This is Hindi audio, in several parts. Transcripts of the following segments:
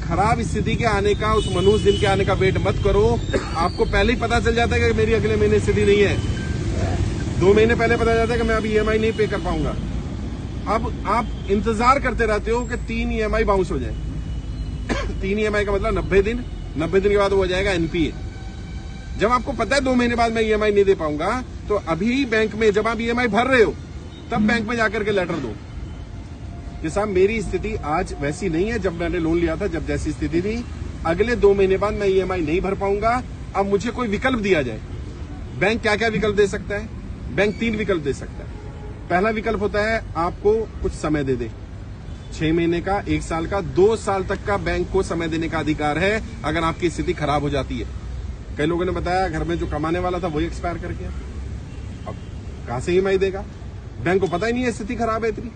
खराब स्थिति के आने का, उस मनहूस दिन के आने का वेट मत करो। आपको पहले ही पता चल जाता है कि मेरी अगले महीने स्थिति नहीं है, 2 महीने पहले पता चलता है कि मैं अभी ईएमआई नहीं पे कर पाऊंगा। अब आप इंतजार करते रहते हो कि 3 ईएमआई बाउंस हो जाए। 3 ईएमआई का मतलब 90 दिन, 90 दिन के बाद वो हो जाएगा एनपीए। जब आपको पता है 2 महीने बाद मैं ईएमआई नहीं दे पाऊंगा, तो अभी बैंक में जब आप ईएमआई भर रहे हो तब बैंक में जाकर के लेटर दो कि साहब मेरी स्थिति आज वैसी नहीं है जब मैंने लोन लिया था, जब जैसी स्थिति थी, अगले 2 महीने बाद मैं ईएमआई नहीं भर पाऊंगा, अब मुझे कोई विकल्प दिया जाए। बैंक क्या क्या विकल्प दे सकता है? बैंक 3 विकल्प दे सकता है। पहला विकल्प होता है आपको कुछ समय दे दे, 6 महीने का, 1 साल का, 2 साल तक का बैंक को समय देने का अधिकार है अगर आपकी स्थिति खराब हो जाती है। कई लोगों ने बताया घर में जो कमाने वाला था वही एक्सपायर कर गया, अब कहां से ईएमआई देगा? बैंक को पता ही नहीं है स्थिति खराब है इतनी।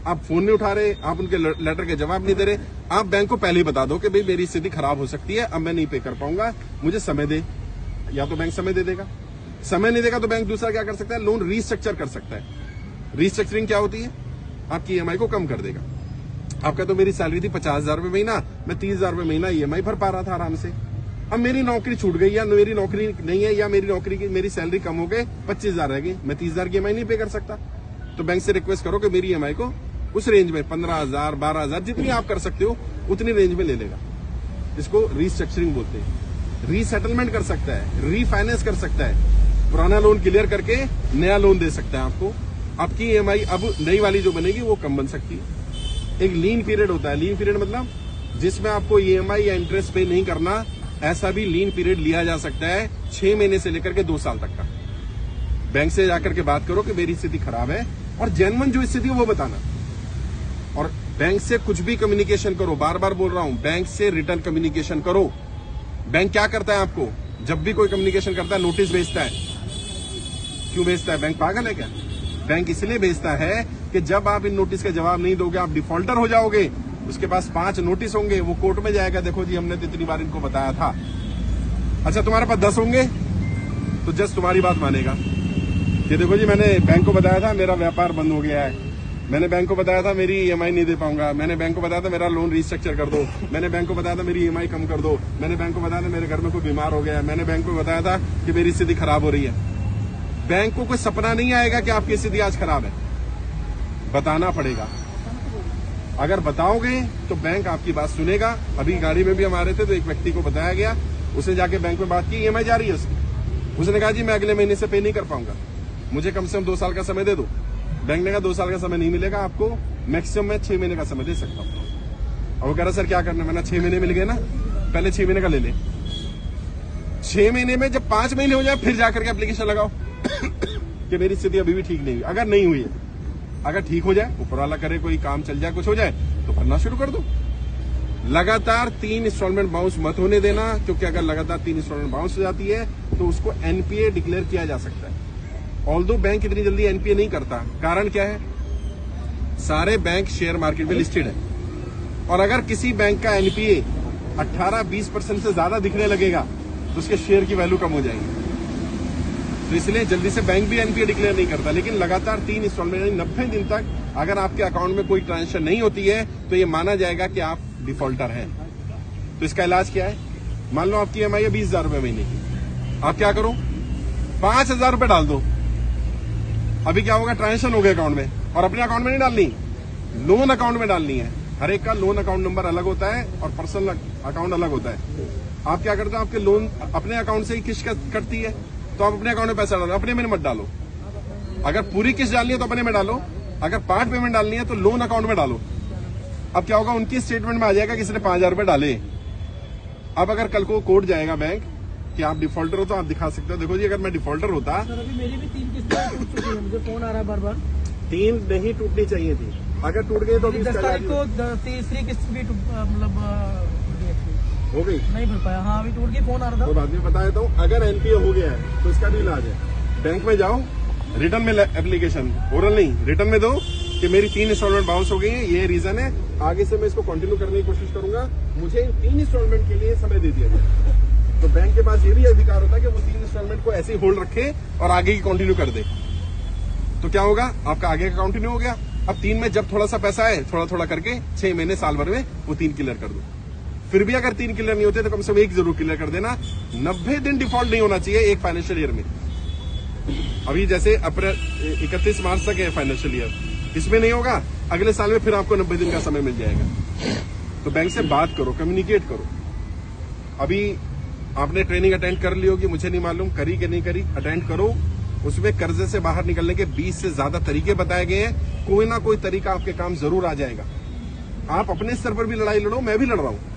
आप फोन नहीं उठा रहे, आप उनके लेटर के जवाब नहीं दे रहे। आप बैंक को पहले ही बता दो कि भाई मेरी स्थिति खराब हो सकती है, अब मैं नहीं पे कर पाऊंगा, मुझे समय दे। या तो बैंक समय दे देगा, समय नहीं देगा तो बैंक दूसरा क्या कर सकता है? लोन रीस्ट्रक्चर कर सकता है। रीस्ट्रक्चरिंग क्या होती है? आपकी ईएमआई को कम कर देगा। आपका तो मेरी सैलरी थी 50,000 रुपए महीना, मैं 30,000 रुपए महीना ईएमआई भर पा रहा था आराम से। अब मेरी नौकरी छूट गई या मेरी नौकरी नहीं है या मेरी नौकरी की मेरी सैलरी कम हो गई, 25,000 रह गई, मैं 30,000 की ईएमआई नहीं पे कर सकता। तो बैंक से रिक्वेस्ट करो कि मेरी ईएमआई को उस रेंज में 15,000, 12,000 जितनी आप कर सकते हो उतनी रेंज में ले लेगा। इसको रीस्ट्रक्चरिंग बोलते हैं। रीसेटलमेंट कर सकता है, रीफाइनेंस कर सकता है, पुराना लोन क्लियर करके नया लोन दे सकता है आपको। आपकी ईएमआई अब नई वाली जो बनेगी वो कम बन सकती है। एक लीन पीरियड होता है। लीन पीरियड मतलब जिसमें आपको ईएमआई या इंटरेस्ट पे नहीं करना, ऐसा भी लीन पीरियड लिया जा सकता है 6 महीने से लेकर के 2 साल तक का। बैंक से जाकर के बात करो कि मेरी स्थिति खराब है और जेन्युइन जो स्थिति है वो बताना। और बैंक से कुछ भी कम्युनिकेशन करो, बार बार बोल रहा हूं, बैंक से रिटर्न कम्युनिकेशन करो। बैंक क्या करता है आपको? जब भी कोई कम्युनिकेशन करता है नोटिस भेजता है। क्यों भेजता है? बैंक पागल है क्या? बैंक इसलिए भेजता है कि जब आप इन नोटिस के जवाब नहीं दोगे आप डिफॉल्टर हो जाओगे। उसके पास 5 नोटिस होंगे, वो कोर्ट में जाएगा, देखो जी हमने तो इतनी बार इनको बताया था। अच्छा तुम्हारे पास 10 होंगे तो जज तुम्हारी बात मानेगा कि देखो जी मैंने बैंक को बताया था मेरा व्यापार बंद हो गया है, मैंने बैंक को बताया था मेरी ईएमआई नहीं दे पाऊंगा, मैंने बैंक को बताया था मेरा लोन रीस्ट्रक्चर कर दो, मैंने बैंक को बताया था मेरी ईएमआई कम कर दो, मैंने बैंक को बताया था मेरे घर में कोई बीमार हो गया है, मैंने बैंक को बताया था कि मेरी स्थिति खराब हो रही है। बैंक को कोई सपना नहीं आएगा कि आपकी स्थिति आज खराब है, बताना पड़ेगा। अगर बताओगे तो बैंक आपकी बात सुनेगा। अभी गाड़ी में भी हम आ रहे थे तो एक व्यक्ति को बताया गया, उसने जाके बैंक में बात की, ईएमआई जा रही है उसकी। उसने कहा जी मैं अगले महीने से पे नहीं कर पाऊंगा, मुझे कम से कम 2 साल का समय दे दो। बैंक ने कहा 2 साल का समय नहीं मिलेगा आपको, मैक्सिमम मैं 6 महीने का समय दे सकता हूँ। और वो कह रहा सर क्या करना? मैंने 6 महीने मिल गए ना, पहले 6 महीने का ले ले। 6 महीने में जब 5 महीने हो जाए फिर जाकर के एप्लीकेशन लगाओ कि मेरी स्थिति अभी भी ठीक नहीं हुई। अगर नहीं हुई है, अगर ठीक हो जाए, ऊपर वाला करे, कोई काम चल जाए, कुछ हो जाए तो भरना शुरू कर दो। लगातार 3 इंस्टॉलमेंट बाउंस मत होने देना, क्योंकि अगर लगातार 3 इंस्टॉलमेंट बाउंस हो जाती है तो उसको एनपीए डिक्लेयर किया जा सकता है। ऑल्दो बैंक इतनी जल्दी एनपीए नहीं करता। कारण क्या है? सारे बैंक शेयर मार्केट में लिस्टेड है और अगर किसी बैंक का एनपीए 18-20% से ज्यादा दिखने लगेगा तो उसके शेयर की वैल्यू कम हो जाएगी। तो इसलिए जल्दी से बैंक भी एनपीए डिक्लेयर नहीं करता। लेकिन लगातार 3 इंस्टॉलमेंट 90 दिन तक अगर आपके अकाउंट में कोई ट्रांजेक्शन नहीं होती है तो ये माना जाएगा कि आप डिफॉल्टर हैं। तो इसका इलाज क्या है? मान लो आपकी ईएमआई है 20,000 रुपए महीने की, आप क्या करो 5,000 रुपए डाल दो। अभी क्या होगा? ट्रांजेक्शन हो गया अकाउंट में, और अपने अकाउंट में नहीं डालनी, लोन अकाउंट में डालनी है। हर एक का लोन अकाउंट नंबर अलग होता है और पर्सनल अकाउंट अलग होता है। आप क्या करते हो? आपके लोन अपने अकाउंट से ही किस्त कटती है तो आप अपने अकाउंट में पैसा डालो, अपने में मत डालो। अगर पूरी किस्त डालनी है तो अपने में डालो, अगर पार्ट पेमेंट डालनी है तो लोन अकाउंट में डालो। अब क्या होगा? उनकी स्टेटमेंट में आ जाएगा किसी ने 5,000 रुपए डाले। अब अगर कल को कोर्ट जाएगा बैंक कि आप डिफॉल्टर हो तो आप दिखा सकते हो, देखो जी अगर मैं डिफॉल्टर होता। सर अभी मेरी भी 3 किस्तें टूट चुकी है, मुझे फोन आ रहा है बार बार। 3 नहीं टूटनी चाहिए थी, अगर टूट गए तो 10 तारीख को तीसरी किस्त भी मतलब हो गई, नहीं भर पाया। हाँ अभी टूट गई, फोन आ रहा था। तो बाद में बता देता हूँ। अगर एनपीए हो गया है तो इसका भी इलाज है। बैंक में जाओ, रिटर्न में एप्लीकेशन, ओरल नहीं रिटर्न में दो कि मेरी 3 इंस्टॉलमेंट बाउंस हो गई है, ये रीजन है, आगे से मैं इसको कंटिन्यू करने की कोशिश करूंगा, मुझे इन 3 इंस्टॉलमेंट के लिए समय दे दिया जाए। तो बैंक के पास ये भी अधिकार होता है कि वो 3 इंस्टॉलमेंट को ऐसे ही होल्ड रखे और आगे की कंटिन्यू कर दे। तो क्या होगा? आपका आगे का कंटिन्यू हो गया। अब 3 में जब थोड़ा सा पैसा है, थोड़ा थोड़ा करके 6 महीने साल भर में वो 3 क्लियर कर दो। फिर भी अगर 3 क्लियर नहीं होते तो कम से कम 1 जरूर क्लियर कर देना। 90 दिन डिफॉल्ट नहीं होना चाहिए एक फाइनेंशियल ईयर में। अभी जैसे अप्रैल 31 मार्च तक है फाइनेंशियल ईयर, इसमें नहीं होगा, अगले साल में फिर आपको 90 दिन का समय मिल जाएगा। तो बैंक से बात करो, कम्युनिकेट करो। अभी आपने ट्रेनिंग अटेंड कर ली होगी, मुझे नहीं मालूम करी कि नहीं करी, अटेंड करो। उसमें कर्जे से बाहर निकलने के 20 से ज्यादा तरीके बताए गए हैं। कोई ना कोई तरीका आपके काम जरूर आ जाएगा। आप अपने स्तर पर भी लड़ाई लड़ो, मैं भी लड़ रहा हूं।